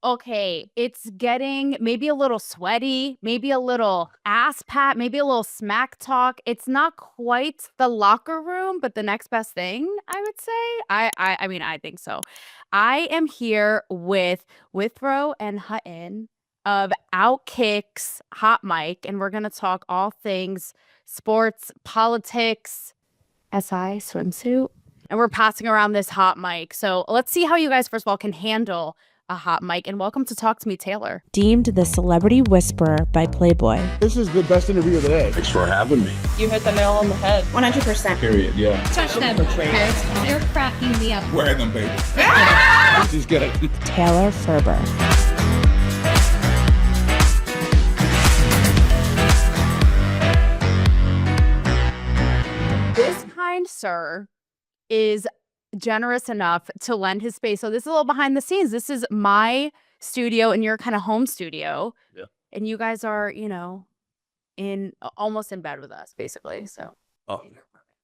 Okay, it's getting maybe a little sweaty, maybe a little ass pat, maybe a little smack talk. It's not quite the locker room, but the next best thing, I would say. I mean, I think so. I am here with Withrow and Hutton of OutKick's Hot Mic, and we're gonna talk all things sports, politics, SI swimsuit. And we're passing around this hot mic. So let's see how you guys, first of all, can handle a hot mic. And welcome to Talk to Me, Taylor. Deemed the celebrity whisperer by Playboy. This is the best interview of the day. Thanks for having me. You hit the nail on the head. 100%. Period, yeah. Touch them. They're cracking me up. Wear them, baby. She's good. Taylor Ferber. This kind sir is generous enough to lend his space. So this is a little behind the scenes. This is my studio and your kind of home studio. Yeah. And you guys are, in almost in bed with us, basically. So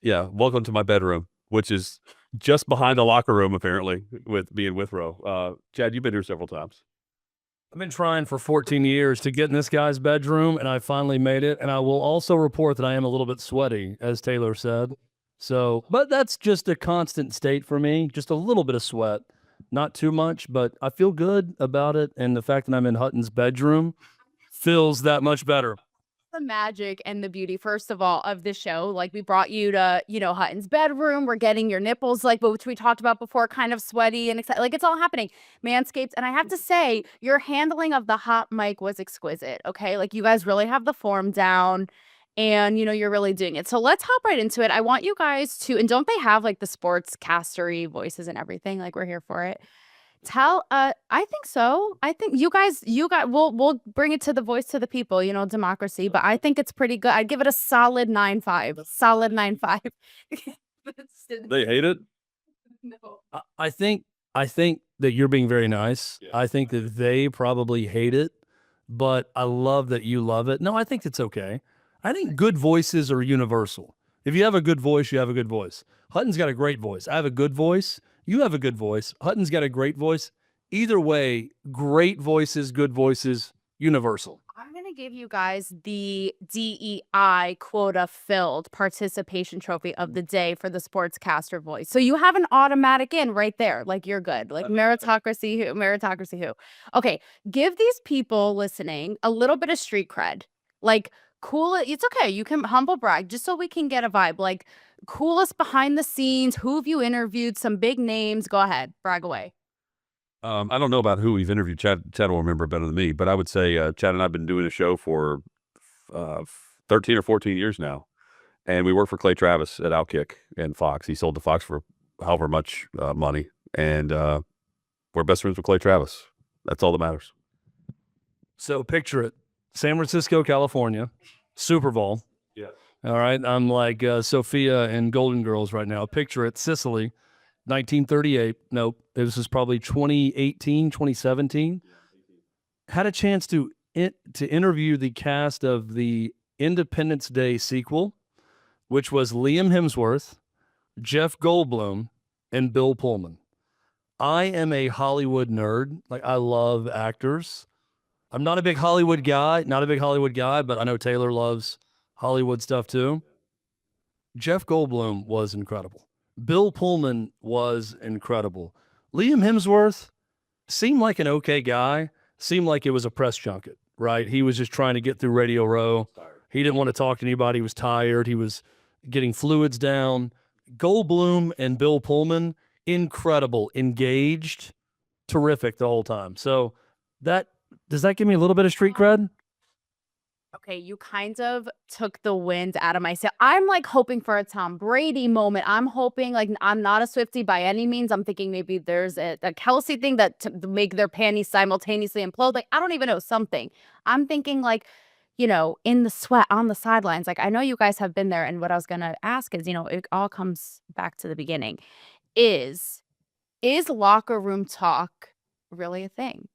Yeah, welcome to my bedroom, which is just behind the locker room, apparently, with me and Withrow. Chad, you've been here several times. I've been trying for 14 years to get in this guy's bedroom, and I finally made it. And I will also report that I am a little bit sweaty, as Taylor said. So, but that's just a constant state for me, just a little bit of sweat. Not too much, but I feel good about it. And the fact that I'm in Hutton's bedroom feels that much better. the magic and the beauty, first of all, of this show. Like, we brought you to, Hutton's bedroom. We're getting your nipples, which we talked about before, kind of sweaty and excited. Like, it's all happening. Manscaped. And I have to say, your handling of the hot mic was exquisite. Okay. Like, you guys really have the form down. And, you're really doing it. So let's hop right into it. I want you guys to, and don't they have like the sports castery voices and everything? Like, we're here for it. I think so. I think you guys, we'll bring it to the voice to the people, democracy, but I think it's pretty good. I'd give it a solid 9.5, solid 9.5. They hate it? No. I think that you're being very nice. Yeah. I think that they probably hate it, but I love that you love it. No, I think it's okay. I think good voices are universal. If you have a good voice, you have a good voice. Hutton's got a great voice. I have a good voice. You have a good voice. Hutton's got a great voice. Either way, great voices, good voices, universal. I'm going to give you guys the DEI quota filled participation trophy of the day for the sportscaster voice. So you have an automatic in right there. Like, you're good. Like, meritocracy who. Okay. Give these people listening a little bit of street cred. Like, cool. It's okay. You can humble brag just so we can get a vibe. Like, coolest behind the scenes. Who have you interviewed? Some big names. Go ahead. Brag away. I don't know about who we've interviewed. Chad will remember better than me, but I would say Chad and I have been doing a show for 13 or 14 years now. And we work for Clay Travis at OutKick and Fox. He sold to Fox for however much money. And we're best friends with Clay Travis. That's all that matters. So picture it. San Francisco, California, Super Bowl. Yeah. All right. I'm like Sophia and Golden Girls right now. Picture it. Sicily, 1938. Nope. This was probably 2018, 2017. Had a chance to interview the cast of the Independence Day sequel, which was Liam Hemsworth, Jeff Goldblum, and Bill Pullman. I am a Hollywood nerd. Like, I love actors. I'm not a big Hollywood guy, but I know Taylor loves Hollywood stuff too. Jeff Goldblum was incredible. Bill Pullman was incredible. Liam Hemsworth seemed like an okay guy, seemed like it was a press junket, right? He was just trying to get through Radio Row. He didn't want to talk to anybody. He was tired. He was getting fluids down. Goldblum and Bill Pullman, incredible, engaged, terrific the whole time. So does that give me a little bit of street cred? Okay, you kind of took the wind out of my sail. I'm like hoping for a Tom Brady moment. I'm hoping, like, I'm not a Swiftie by any means. I'm thinking maybe there's a Kelsey thing that to make their panties simultaneously implode. Like, I don't even know, something. I'm thinking like, in the sweat on the sidelines. Like, I know you guys have been there. And what I was going to ask is, it all comes back to the beginning. Is locker room talk really a thing?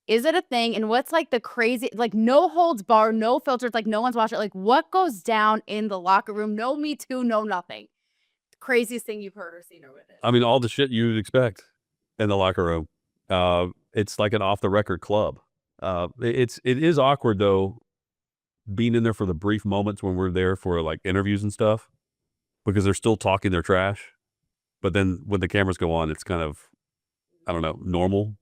Is it a thing? And what's like the crazy, like, no holds bar, no filters, like no one's watching, like, what goes down in the locker room? No Me Too, no nothing. The craziest thing you've heard or seen or witnessed. I mean, all the shit you'd expect in the locker room. It's like an off the record club. It is awkward though, being in there for the brief moments when we're there for like interviews and stuff, because they're still talking their trash. But then when the cameras go on, it's kind of, I don't know, normal.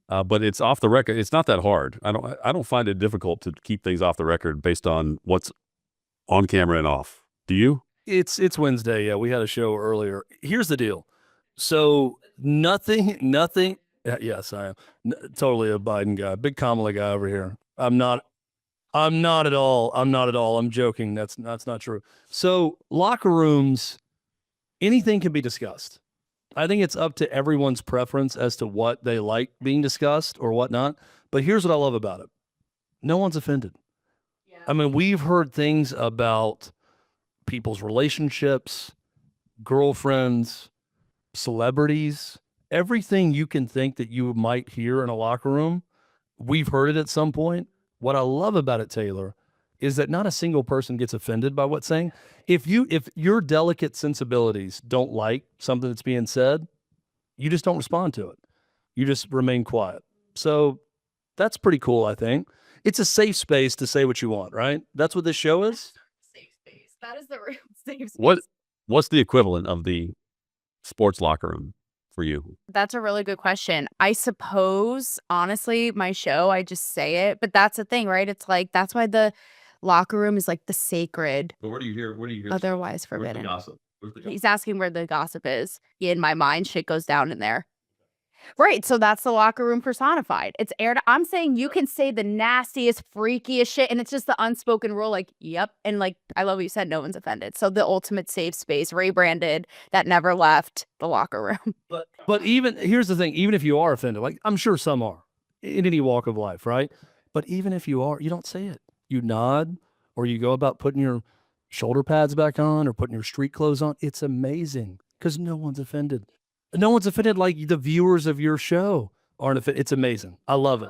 But it's off the record. It's not that hard. I don't find it difficult to keep things off the record based on what's on camera and off. Do you? It's Wednesday. Yeah, we had a show earlier. Here's the deal. So nothing. Yes, I am totally a Biden guy, big Kamala guy over here. I'm not at all. I'm joking. That's not true. So locker rooms, anything can be discussed. I think it's up to everyone's preference as to what they like being discussed or whatnot. But here's what I love about it. No one's offended. Yeah. I mean, we've heard things about people's relationships, girlfriends, celebrities, everything you can think that you might hear in a locker room. We've heard it at some point. What I love about it, Taylor, is that not a single person gets offended by what's saying. If your delicate sensibilities don't like something that's being said, you just don't respond to it. You just remain quiet. So that's pretty cool, I think. It's a safe space to say what you want, right? That's what this show is. Safe space. That is the real safe space. What's the equivalent of the sports locker room for you? That's a really good question. I suppose, honestly, my show, I just say it, but that's the thing, right? It's like, that's why the locker room is like the sacred, But where do you hear? otherwise Where's the forbidden. gossip? Where's the gossip? He's asking where the gossip is. In my mind, shit goes down in there. Right. So that's the locker room personified. It's aired. I'm saying you can say the nastiest, freakiest shit, and it's just the unspoken rule. Like, yep. And like, I love what you said. No one's offended. So the ultimate safe space, rebranded, that never left the locker room. But even here's the thing. Even if you are offended, like I'm sure some are in any walk of life, right? But even if you are, you don't say it. You nod, or you go about putting your shoulder pads back on or putting your street clothes on. It's amazing because no one's offended. No one's offended like the viewers of your show aren't offended. It's amazing. I love it.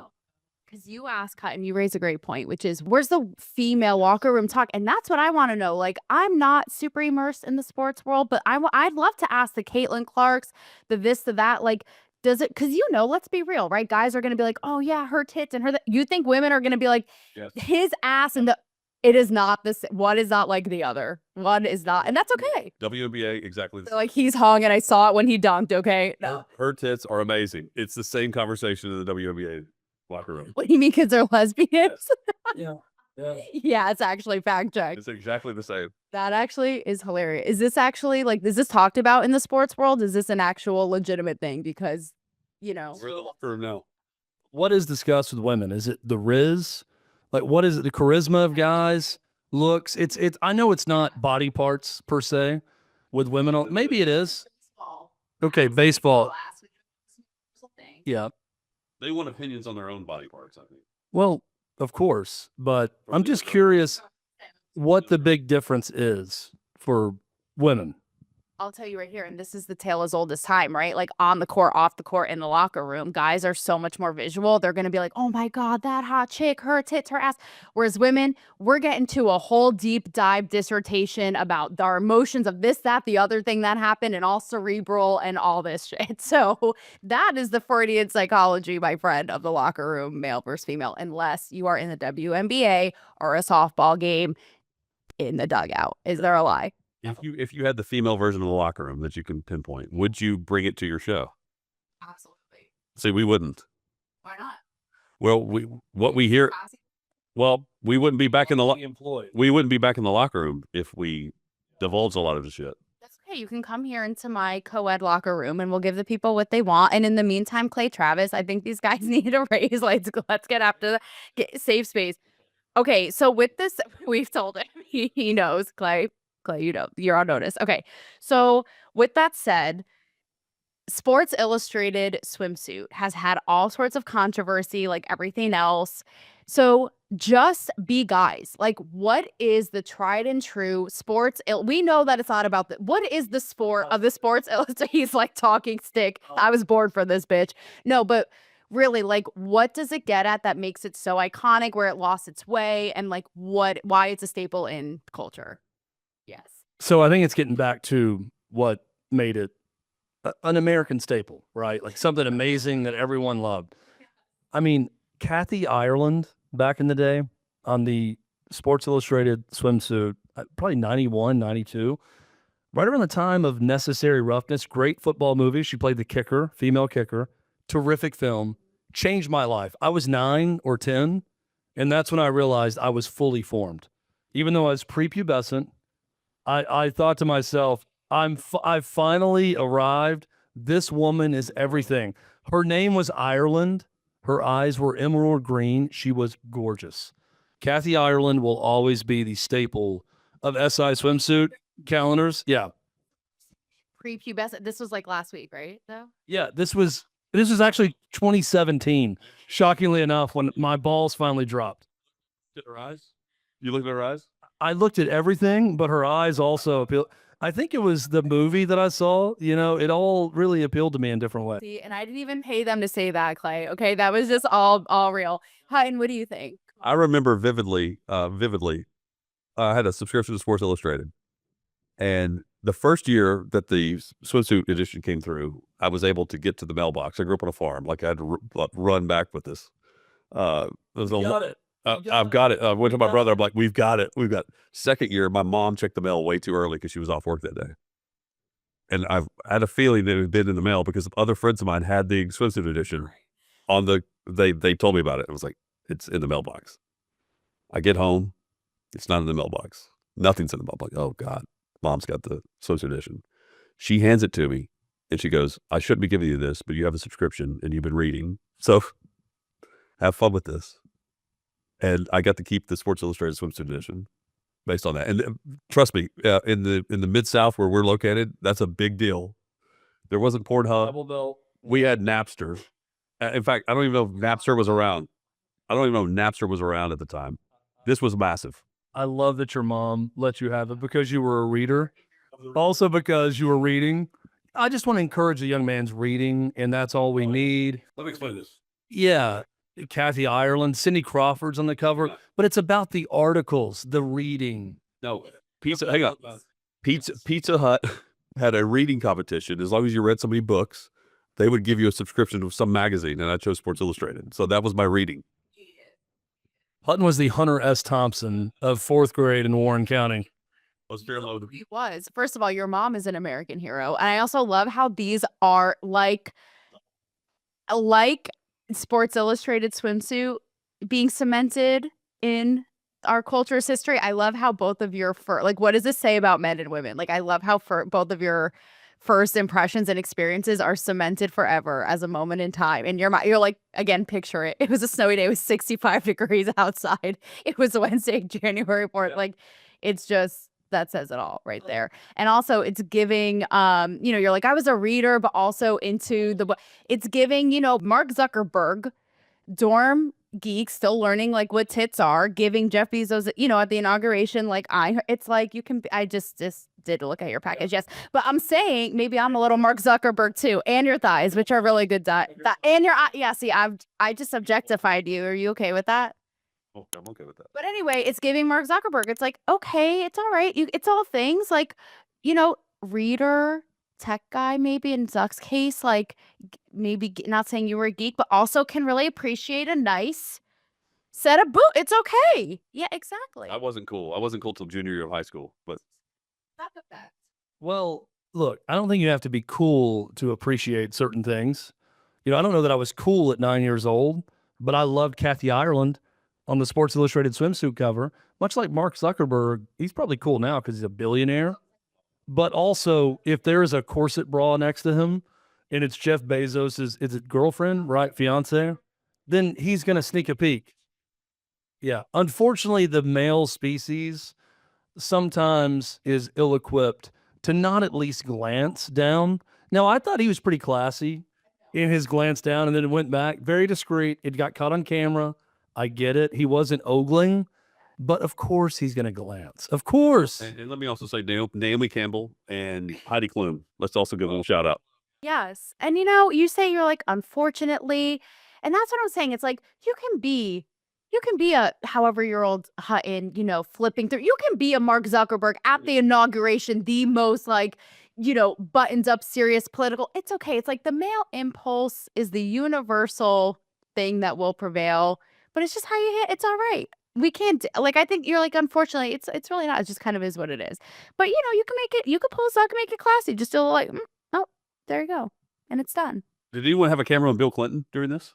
Because you ask, Hutton, you raise a great point, which is where's the female locker room talk? And that's what I want to know. Like, I'm not super immersed in the sports world, but I'd love to ask the Caitlin Clarks, the this, the that. Like, does it? Because let's be real, right? Guys are going to be like, oh yeah, her tits and her. You think women are going to be like, Yes. his ass and the. It is not this. One is not like the other. One is not, and that's okay. WNBA, exactly. So, like, he's hung, and I saw it when he dunked. Okay, no. Her tits are amazing. It's the same conversation in the WNBA locker room. What do you mean? Kids are lesbians? Yeah. Yeah, it's actually fact checked. It's exactly the same. That actually is hilarious. Is this actually is this talked about in the sports world? Is this an actual legitimate thing? Because, We're in the locker room now. What is discussed with women? Is it the Riz? Like, what is it? The charisma of guys, looks. It's. I know it's not body parts per se with women. Maybe it is. Okay, baseball. Yeah. They want opinions on their own body parts, I think. Well, of course, but I'm just curious what the big difference is for women. I'll tell you right here, and this is the tale as old as time, right? Like on the court, off the court, in the locker room, guys are so much more visual. They're going to be like, oh my God, that hot chick, her tits, her ass. Whereas women, we're getting to a whole deep dive dissertation about our emotions of this, that, the other thing that happened, and all cerebral and all this shit. So that is the Freudian psychology, my friend, of the locker room, male versus female, unless you are in the WNBA or a softball game in the dugout. Is there a lie? If you had the female version of the locker room that you can pinpoint, would you bring it to your show? Absolutely. See, we wouldn't. Why not? Well, we hear. Well, we wouldn't be back in the we wouldn't be back in the locker room if we divulged a lot of the shit. That's okay. You can come here into my co-ed locker room and we'll give the people what they want. And in the meantime, Clay Travis, I think these guys need a raise. Let's get after the safe space. Okay, so with this, we've told him he knows, Clay, you're on notice. Okay, so with that said, Sports Illustrated Swimsuit has had all sorts of controversy, like everything else. So just be guys. Like, what is the tried and true we know that it's not about what is the sport of the Sports Illustrated? He's like talking stick. I was bored for this bitch. No, but really, like, what does it get at that makes it so iconic, where it lost its way, and like why it's a staple in culture? Yes. So I think it's getting back to what made it an American staple, right? Like something amazing that everyone loved. I mean, Kathy Ireland back in the day on the Sports Illustrated swimsuit, probably 91, 92, right around the time of Necessary Roughness, great football movie. She played the kicker, female kicker, terrific film, changed my life. I was 9 or 10, and that's when I realized I was fully formed. Even though I was prepubescent, I thought to myself, I've finally arrived. This woman is everything. Her name was Ireland. Her eyes were emerald green. She was gorgeous. Kathy Ireland will always be the staple of SI swimsuit calendars. Yeah. Prepubescent. This was like last week, right? Though. Yeah, this was actually 2017. Shockingly enough, when my balls finally dropped. At her eyes? You looked at her eyes? I looked at everything, but her eyes also appealed. I think it was the movie that I saw. You know, it all really appealed to me in different ways. See, and I didn't even pay them to say that, Clay. Okay, that was just all real. Hutton, what do you think? I remember vividly. I had a subscription to Sports Illustrated, and the first year that the swimsuit edition came through, I was able to get to the mailbox. I grew up on a farm. Like I had to run back with this. It was I've got it. I went to my brother. I'm like, we've got it. We've got it. Second year, my mom checked the mail way too early because she was off work that day. And I had a feeling that it had been in the mail because other friends of mine had the swimsuit edition on they told me about it. It was like, it's in the mailbox. I get home. It's not in the mailbox. Nothing's in the mailbox. Oh God, mom's got the swimsuit edition. She hands it to me and she goes, I shouldn't be giving you this, but you have a subscription and you've been reading. So have fun with this. And I got to keep the Sports Illustrated swimsuit edition based on that. And trust me, in the Mid-South where we're located, that's a big deal. There wasn't Pornhub. We had Napster. In fact, I don't even know if Napster was around. I don't even know if Napster was around at the time. This was massive. I love that your mom let you have it because you were a reader. Also because you were reading. I just want to encourage a young man's reading, and that's all we need. Let me explain this. Yeah. Kathy Ireland, Cindy Crawford's on the cover, but it's about the articles, the reading. No, hang on. Pizza Hut had a reading competition. As long as you read so many books, they would give you a subscription to some magazine, and I chose Sports Illustrated. So that was my reading. Hutton was the Hunter S. Thompson of 4th grade in Warren County. He was. First of all, your mom is an American hero. And I also love how these are like Sports Illustrated swimsuit being cemented in our culture's history. I love how both of your what does this say about men and women? Like, I love how both of your first impressions and experiences are cemented forever as a moment in time. And you're like, again, picture it. It was a snowy day. It was 65 degrees outside. It was Wednesday, January 4th. Yeah. Like, it's just, that says it all right there. And also it's giving, you're like, I was a reader, but also into it's giving, Mark Zuckerberg, dorm geek, still learning like what tits are, giving Jeff Bezos, at the inauguration, it's like you can, I just did look at your package. Yes. But I'm saying maybe I'm a little Mark Zuckerberg too. And your thighs, which are really good. And your, yeah, see, I just objectified you. Are you okay with that? Oh, I'm okay with that. But anyway, it's giving Mark Zuckerberg. It's like, okay, it's all right. It's all things like, reader, tech guy, maybe in Zuck's case, like maybe not saying you were a geek, but also can really appreciate a nice set of boot. It's okay. Yeah, exactly. I wasn't cool. I wasn't cool till junior year of high school, but. Not the best. Well, look, I don't think you have to be cool to appreciate certain things. I don't know that I was cool at 9 years old, but I loved Kathy Ireland on the Sports Illustrated swimsuit cover. Much like Mark Zuckerberg, he's probably cool now because he's a billionaire. But also, if there is a corset bra next to him and it's Jeff Bezos' is it girlfriend, right, fiance, then he's going to sneak a peek. Yeah. Unfortunately, the male species sometimes is ill-equipped to not at least glance down. Now, I thought he was pretty classy in his glance down and then it went back. Very discreet. It got caught on camera. I get it. He wasn't ogling, but of course he's going to glance. Of course. And let me also say Naomi Campbell and Heidi Klum. Let's also give them a shout out. Yes. And you say you're like, unfortunately, and that's what I'm saying. It's like, you can be a however-year-old Hutton, flipping through. You can be a Mark Zuckerberg at the inauguration, the most buttoned up, serious, political. It's okay. It's like the male impulse is the universal thing that will prevail, but it's just how you hit. It's all right. We can't like. I think you're like. Unfortunately, it's really not. It just kind of is what it is. But you can make it. You can pull Zuck, make it classy. Just still like, oh, there you go, and it's done. Did anyone have a camera on Bill Clinton during this?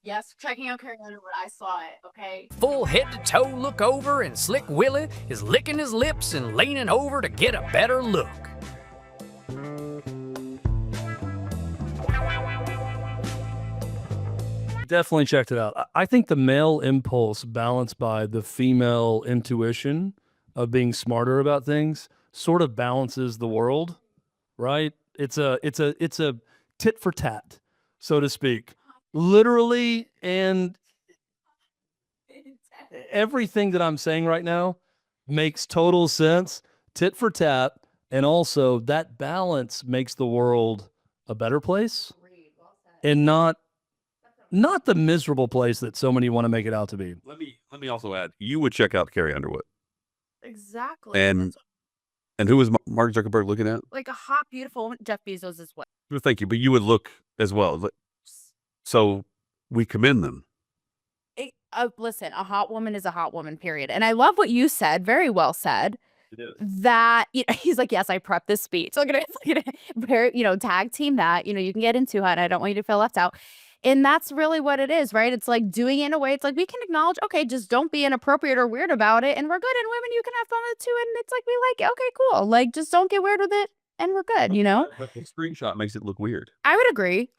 Yes, checking out Carrie Underwood. I saw it. Okay. Full head to toe look over, and Slick Willie is licking his lips and leaning over to get a better look. Definitely checked it out. I think the male impulse balanced by the female intuition of being smarter about things sort of balances the world, right? It's a tit for tat, so to speak. Literally, and everything that I'm saying right now makes total sense. Tit for tat, and also that balance makes the world a better place and not the miserable place that so many want to make it out to be. Let me also add, you would check out Carrie Underwood. Exactly. And who was Mark Zuckerberg looking at? Like a hot, beautiful woman. Jeff Bezos as well. Well, thank you, but you would look as well. So we commend them. Listen, a hot woman is a hot woman, period. And I love what you said. Very well said. That he's like, yes, I prepped this speech. Look at it. Very, tag team that. You can get into it. And I don't want you to feel left out. And that's really what it is, right? It's like doing it in a way. It's like we can acknowledge, okay, just don't be inappropriate or weird about it, and we're good. And women, you can have fun with it too. And it's like we like it. Okay, cool. Like just don't get weird with it, and we're good. But the screenshot makes it look weird. I would agree.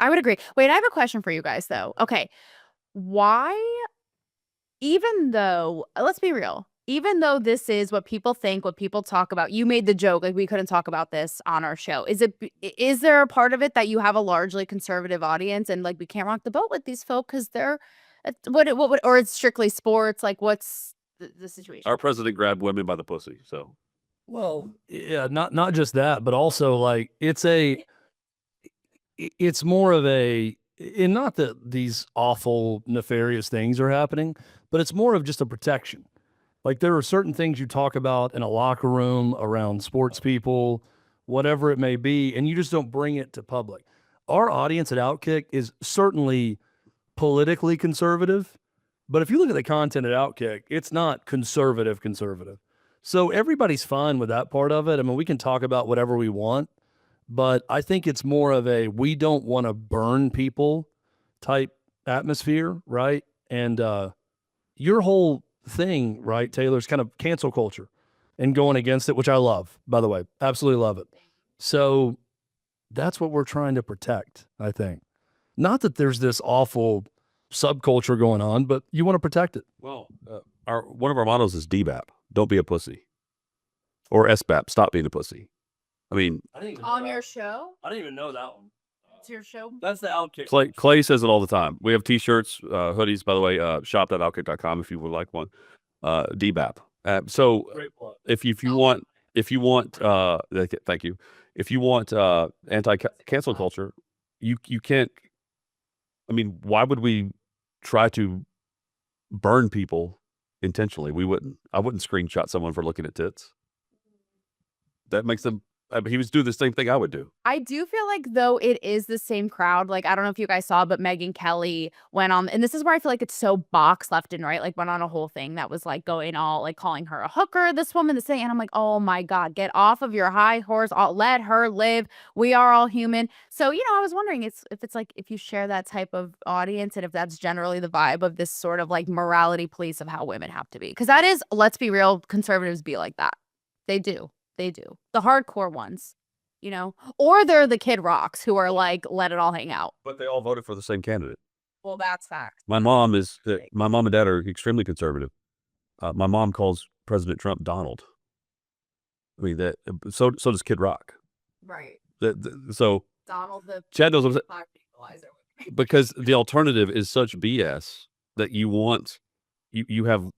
Wait, I have a question for you guys though. Okay, why? Even though, let's be real. Even though this is what people think, what people talk about, you made the joke like we couldn't talk about this on our show. Is there a part of it that you have a largely conservative audience and like we can't rock the boat with these folk because they're or it's strictly sports? Like what's the situation? Our president grabbed women by the pussy. So, well, yeah, not just that, but also like it's more of a, and not that these awful nefarious things are happening, but it's more of just a protection. Like there are certain things you talk about in a locker room around sports people, whatever it may be, and you just don't bring it to public. Our audience at OutKick is certainly politically conservative, but if you look at the content at OutKick, it's not conservative. So everybody's fine with that part of it. I mean, we can talk about whatever we want, but I think it's more of a we don't want to burn people type atmosphere, right? And your whole thing, right, Taylor's kind of cancel culture and going against it, which I love, by the way. Absolutely love it. So that's what we're trying to protect, I think. Not that there's this awful subculture going on, but you want to protect it. Well, one of our mottos is DBAP, don't be a pussy. Or SBAP, stop being a pussy. I mean, On your show? I didn't even know that one. It's your show? That's the OutKick. Clay says it all the time. We have t-shirts, hoodies, by the way, shop.outkick.com if you would like one. DBAP. So if you want, thank you. If you want anti-cancel culture, you can't. I mean, why would we try to burn people intentionally? I wouldn't screenshot someone for looking at tits. That makes them. He was doing the same thing I would do. I do feel like, though, it is the same crowd. Like, I don't know if you guys saw, but Megyn Kelly went on, and this is where I feel like it's so boxed left and right, like went on a whole thing that was like going all like calling her a hooker, this woman, this thing. And I'm like, oh my God, get off of your high horse. Let her live. We are all human. So, I was wondering if it's like, if you share that type of audience and if that's generally the vibe of this sort of like morality police of how women have to be. Because that is, let's be real, conservatives be like that. They do. The hardcore ones, or they're the Kid Rocks who are like, let it all hang out. But they all voted for the same candidate. Well, that's fact. My mom and dad are extremely conservative. My mom calls President Trump Donald. I mean, so does Kid Rock. Right. So Donald the Chad knows what I'm saying. Because the alternative is such BS that you have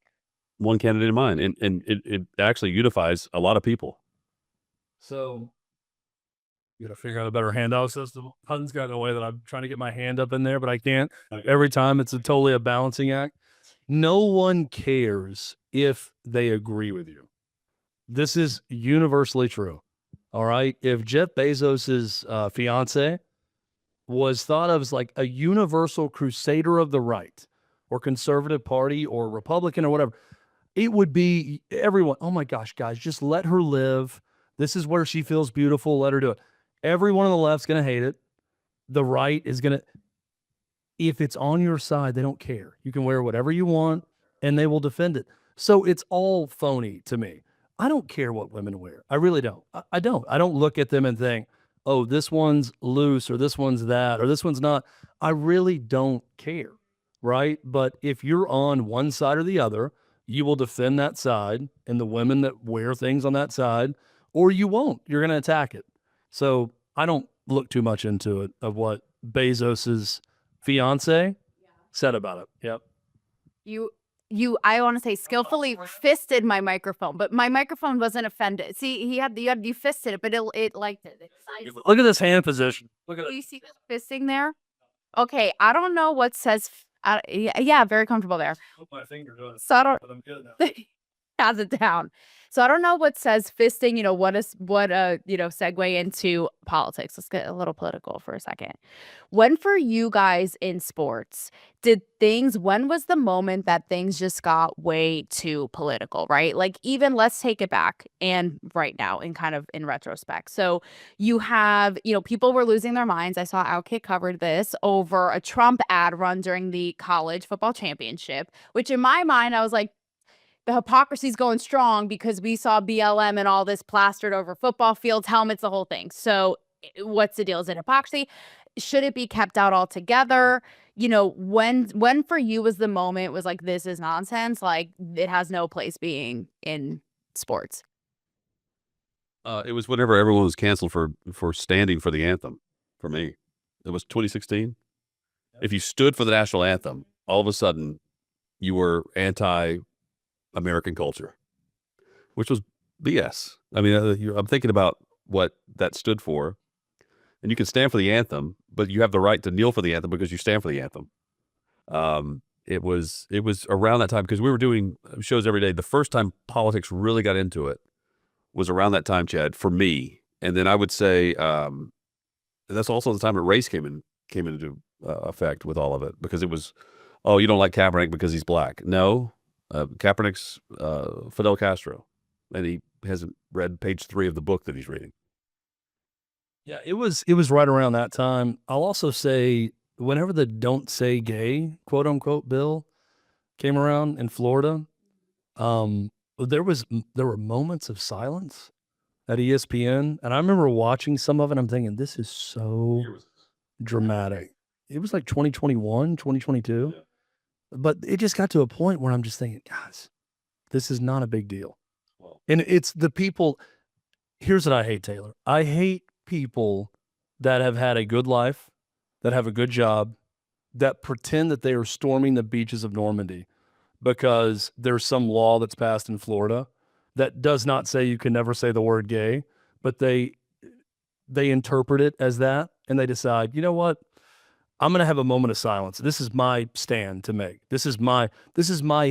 one candidate in mind, and it actually unifies a lot of people. So you got to figure out a better handout system. Hutton's got in a way that I'm trying to get my hand up in there, but I can't. Every time it's totally a balancing act. No one cares if they agree with you. This is universally true. All right. If Jeff Bezos's fiance was thought of as like a universal crusader of the right or conservative party or Republican or whatever, it would be everyone. Oh my gosh, guys, just let her live. This is where she feels beautiful. Let her do it. Everyone on the left's going to hate it. The right is going to, if it's on your side, they don't care. You can wear whatever you want and they will defend it. So it's all phony to me. I don't care what women wear. I really don't. I don't. I don't look at them and think, oh, this one's loose or this one's that or this one's not. I really don't care, right? But if you're on one side or the other, you will defend that side and the women that wear things on that side, or you won't. You're going to attack it. So I don't look too much into it of what Bezos's fiance said about it. Yep. I want to say skillfully fisted my microphone, but my microphone wasn't offended. See, you fisted it, but it liked it. Look at this hand position. Look at Do it. you see this fisting there? Okay, I don't know what says. Yeah, very comfortable there. Put my finger doing it. So I don't. But I'm good now. Has it down. So I don't know what says fisting, segue into politics. Let's get a little political for a second. When for you guys in sports, when was the moment that things just got way too political, right? Like even let's take it back and right now and kind of in retrospect. So you have, people were losing their minds. I saw OutKick covered this over a Trump ad run during the college football championship, which in my mind, I was like, the hypocrisy's going strong because we saw BLM and all this plastered over football fields, helmets, the whole thing. So what's the deal? Is it hypocrisy? Should it be kept out altogether? When for you was the moment was like, this is nonsense. Like it has no place being in sports. It was whenever everyone was canceled for standing for the anthem. For me, it was 2016. If you stood for the national anthem, all of a sudden you were anti-American culture, which was BS. I mean, I'm thinking about what that stood for, and you can stand for the anthem, but you have the right to kneel for the anthem because you stand for the anthem. It was around that time because we were doing shows every day. The first time politics really got into it was around that time, Chad, for me. And then I would say that's also the time that race came into effect with all of it because it was, oh, you don't like Kaepernick because he's black. No. Kaepernick's Fidel Castro, and he hasn't read page 3 of the book that he's reading. Yeah, it was right around that time. I'll also say whenever the "Don't Say Gay" quote unquote bill came around in Florida, there were moments of silence at ESPN, and I remember watching some of it. I'm thinking, this is so dramatic. It was like 2021, 2022. Yeah. But it just got to a point where I'm just thinking, guys, this is not a big deal. Well, and it's the people. Here's what I hate, Taylor. I hate people that have had a good life, that have a good job, that pretend that they are storming the beaches of Normandy because there's some law that's passed in Florida that does not say you can never say the word gay, but they interpret it as that, and they decide, you know what? I'm going to have a moment of silence. This is my stand to make. This is my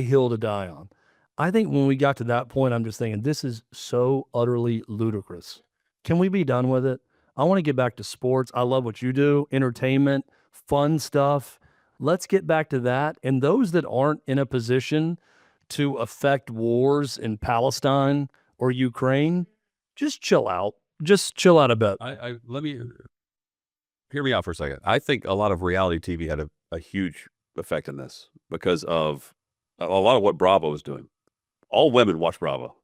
hill to die on. I think when we got to that point, I'm just thinking, this is so utterly ludicrous. Can we be done with it? I want to get back to sports. I love what you do, entertainment, fun stuff. Let's get back to that. And those that aren't in a position to affect wars in Palestine or Ukraine, just chill out. Just chill out a bit. Let me hear me out for a second. I think a lot of reality TV had a huge effect in this because of a lot of what Bravo was doing. All women watch Bravo.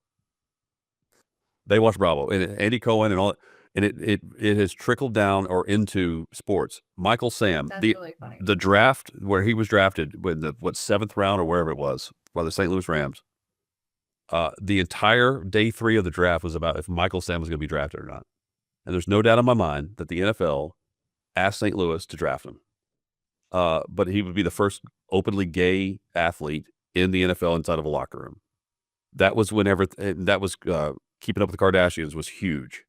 They watch Bravo, and Andy Cohen and all, and it has trickled down or into sports. Michael Sam, really funny. The draft where he was drafted with the 7th round or wherever it was by the St. Louis Rams. The entire day 3 of the draft was about if Michael Sam was going to be drafted or not. And there's no doubt in my mind that the NFL asked St. Louis to draft him. But he would be the first openly gay athlete in the NFL inside of a locker room. That was whenever, that was Keeping Up with the Kardashians was huge.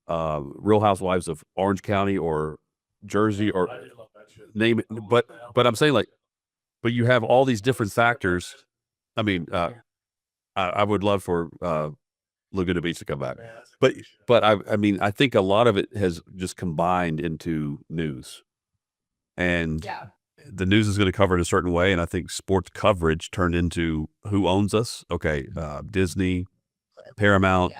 Real Housewives of Orange County or Jersey or name it. But I'm saying but you have all these different factors. I mean, I would love for Laguna Beach to come back. But I mean, I think a lot of it has just combined into news. And the news is going to cover it a certain way. And I think sports coverage turned into who owns us. Okay, Disney, Paramount,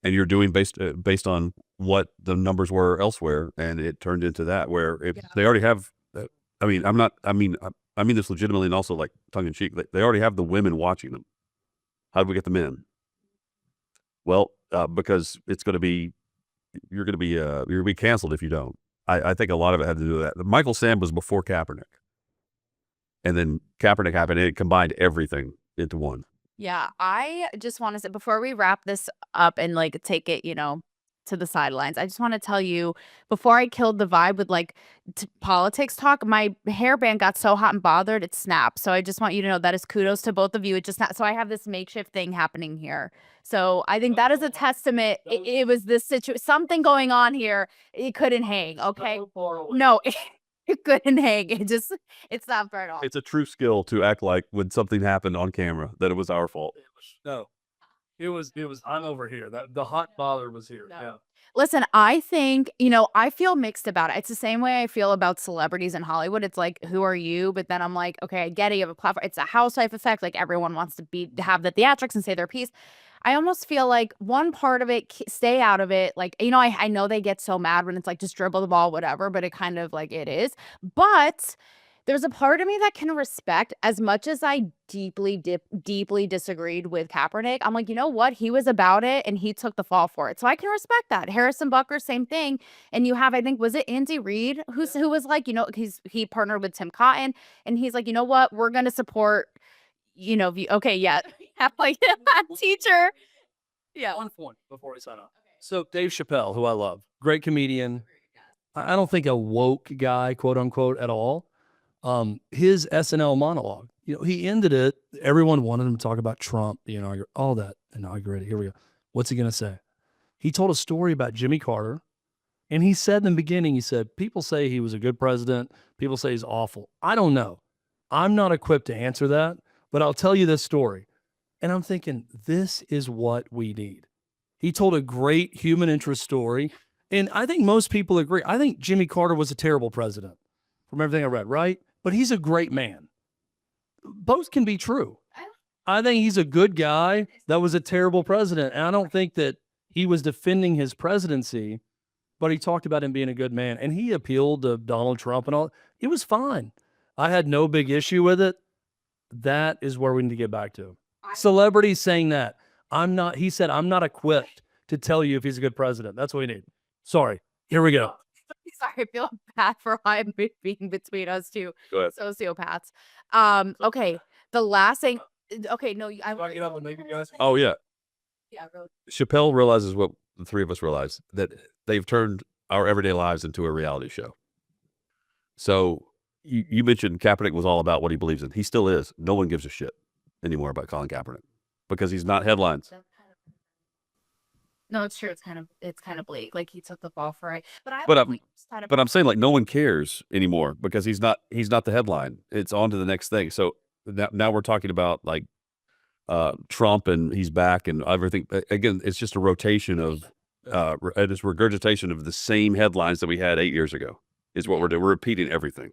and you're doing based on what the numbers were elsewhere, and it turned into that where if they already have. I mean this legitimately and also like tongue in cheek. They already have the women watching them. How do we get the men? Well, because it's going to be you're going to be canceled if you don't. I think a lot of it had to do with that. Michael Sam was before Kaepernick. And then Kaepernick happened, and it combined everything into one. Yeah, I just want to say before we wrap this up and like take it, to the sidelines, I just want to tell you before I killed the vibe with like politics talk, my hairband got so hot and bothered it snapped. So I just want you to know that is kudos to both of you. It just not so I have this makeshift thing happening here. So I think that is a testament. It was this situation, something going on here. It couldn't hang. Okay, no. It couldn't hang. It's not fair at all. It's a true skill to act like when something happened on camera that it was our fault. No, it was. I'm over here. That the hot bother was here. No. Yeah. Listen, I think, I feel mixed about it. It's the same way I feel about celebrities in Hollywood. It's like, who are you? But then I'm like, okay, I get it. You have a platform. It's a housewife effect. Like everyone wants to have the theatrics and say their piece. I almost feel like one part of it, stay out of it. Like, I know they get so mad when it's like, just dribble the ball, whatever, but it kind of like it is. But there's a part of me that can respect as much as I deeply disagreed with Kaepernick. I'm like, you know what? He was about it and he took the fall for it. So I can respect that. Harrison Butker, same thing. And you have, I think, was it Andy Reid who was like, he partnered with Tim Cotton and he's like, you know what? We're going to support, okay, yeah. Have like a teacher. Yeah. One point before we sign off. So Dave Chappelle, who I love, great comedian. I don't think a woke guy, quote unquote, at all. His SNL monologue, he ended it. Everyone wanted him to talk about Trump, all that inaugurated. Here we go. What's he going to say? He told a story about Jimmy Carter. And he said in the beginning, he said, people say he was a good president. People say he's awful. I don't know. I'm not equipped to answer that, but I'll tell you this story. And I'm thinking, this is what we need. He told a great human interest story. And I think most people agree. I think Jimmy Carter was a terrible president from everything I read, right? But he's a great man. Both can be true. I think he's a good guy that was a terrible president. And I don't think that he was defending his presidency, but he talked about him being a good man. And he appealed to Donald Trump and all. It was fine. I had no big issue with it. That is where we need to get back to. Celebrities saying that. He said, I'm not equipped to tell you if he's a good president. That's what we need. Sorry. Here we go. Sorry, I feel bad for why I'm being between us two Go ahead. sociopaths. Okay. The last thing. Okay, no, Oh, yeah. yeah, really. Chappelle realizes what the three of us realize, that they've turned our everyday lives into a reality show. So you mentioned Kaepernick was all about what he believes in. He still is. No one gives a shit anymore about Colin Kaepernick because he's not headlines. No, it's true. It's kind of bleak. Like he took the fall for it. But I'm saying like no one cares anymore because he's not the headline. It's on to the next thing. So now we're talking about like Trump and he's back and everything. Again, it's just a rotation of it's regurgitation of the same headlines that we had 8 years ago is what we're doing. We're repeating everything.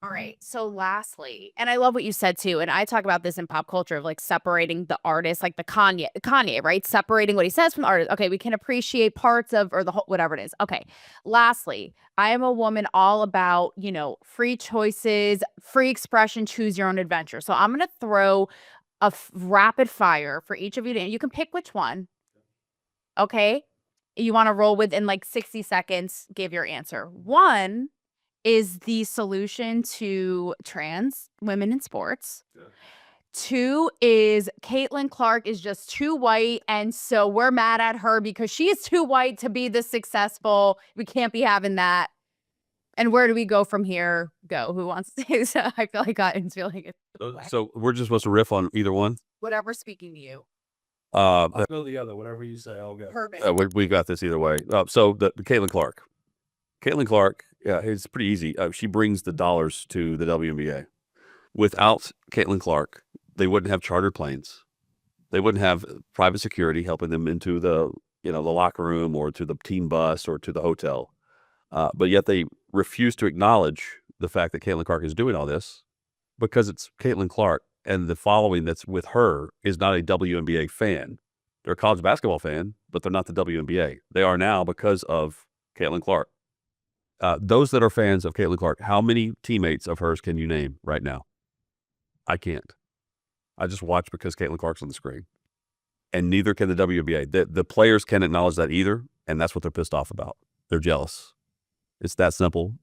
All right. So lastly, and I love what you said too, and I talk about this in pop culture of like separating the artist, like the Kanye, right? Separating what he says from the artist. Okay, we can appreciate parts of or the whole whatever it is. Okay. Lastly, I am a woman all about, free choices, free expression, choose your own adventure. So I'm going to throw a rapid fire for each of you. You can pick which one. Okay? You want to roll within like 60 seconds, give your answer. One is the solution to trans women in sports. Yeah. Two is Caitlin Clark is just too white, and so we're mad at her because she is too white to be this successful. We can't be having that. And where do we go from here? Go. Who wants to? So I feel like I'm feeling it. So we're just supposed to riff on either one? Whatever's speaking to you. I'll go the other. Whatever you say, I'll go. Perfect. We got this either way. So the Caitlin Clark. Yeah, it's pretty easy. She brings the dollars to the WNBA. Without Caitlin Clark, they wouldn't have chartered planes. They wouldn't have private security helping them into the locker room or to the team bus or to the hotel. But yet they refuse to acknowledge the fact that Caitlin Clark is doing all this because it's Caitlin Clark, and the following that's with her is not a WNBA fan. They're a college basketball fan, but they're not the WNBA. They are now because of Caitlin Clark. Those that are fans of Caitlin Clark, how many teammates of hers can you name right now? I can't. I just watch because Caitlin Clark's on the screen. And neither can the WNBA. The players can't acknowledge that either, and that's what they're pissed off about. They're jealous. It's that simple,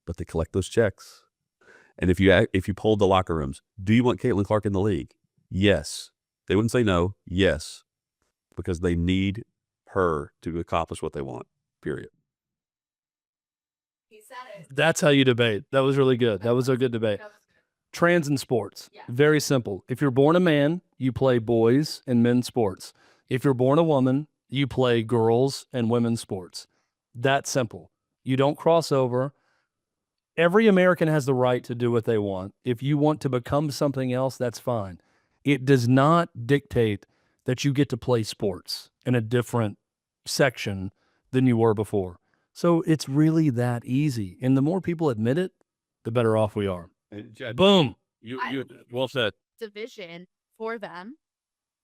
but they collect those checks. And if you polled the locker rooms, do you want Caitlin Clark in the league? Yes. They wouldn't say no. Yes. Because they need her to accomplish what they want, period. He said it. That's how you debate. That was really good. That was a good debate. Trans in sports. Yeah. Very simple. If you're born a man, you play boys and men's sports. If you're born a woman, you play girls and women's sports. That simple. You don't cross over. Every American has the right to do what they want. If you want to become something else, that's fine. It does not dictate that you get to play sports in a different section than you were before. So it's really that easy. And the more people admit it, the better off we are. Boom. You well said. Division for them.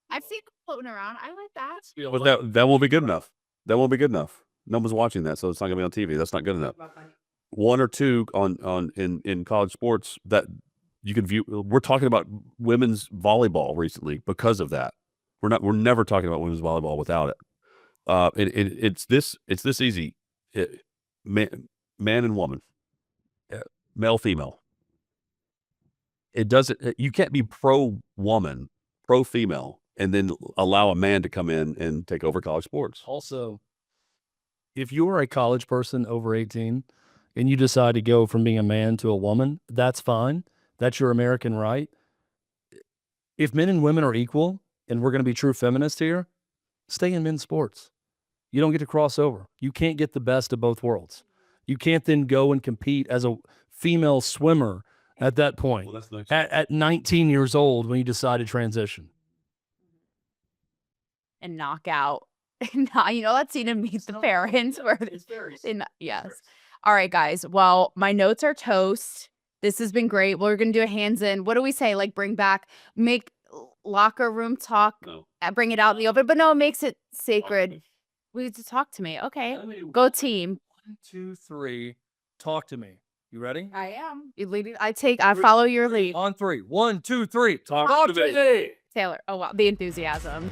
I've seen them floating around. I like that. But that won't be good enough. That won't be good enough. No one's watching that, so it's not going to be on TV. That's not good enough. One or two in college sports that you can view. We're talking about women's volleyball recently because of that. We're never talking about women's volleyball without it. It's this easy. Man and woman, male, female. It doesn't. You can't be pro woman, pro female, and then allow a man to come in and take over college sports. Also, if you are a college person over 18 and you decide to go from being a man to a woman, that's fine. That's your American right. If men and women are equal, and we're going to be true feminists here, stay in men's sports. You don't get to cross over. You can't get the best of both worlds. You can't then go and compete as a female swimmer at that point. Well, that's nice. At 19 years old when you decide to transition. And knock out. That scene in Meet the Parents where yes. All right, guys. Well, my notes are toast. This has been great. We're gonna do a hands in. What do we say? Like make locker room talk. No. Bring it out in the open, but no, it makes it sacred. We get to talk to me. Okay, go team. 1, 2, 3. Talk to me. You ready? I am. You lead. I follow your lead. On 3. 1, 2, 3. Talk to me. Taylor. Oh wow, the enthusiasm.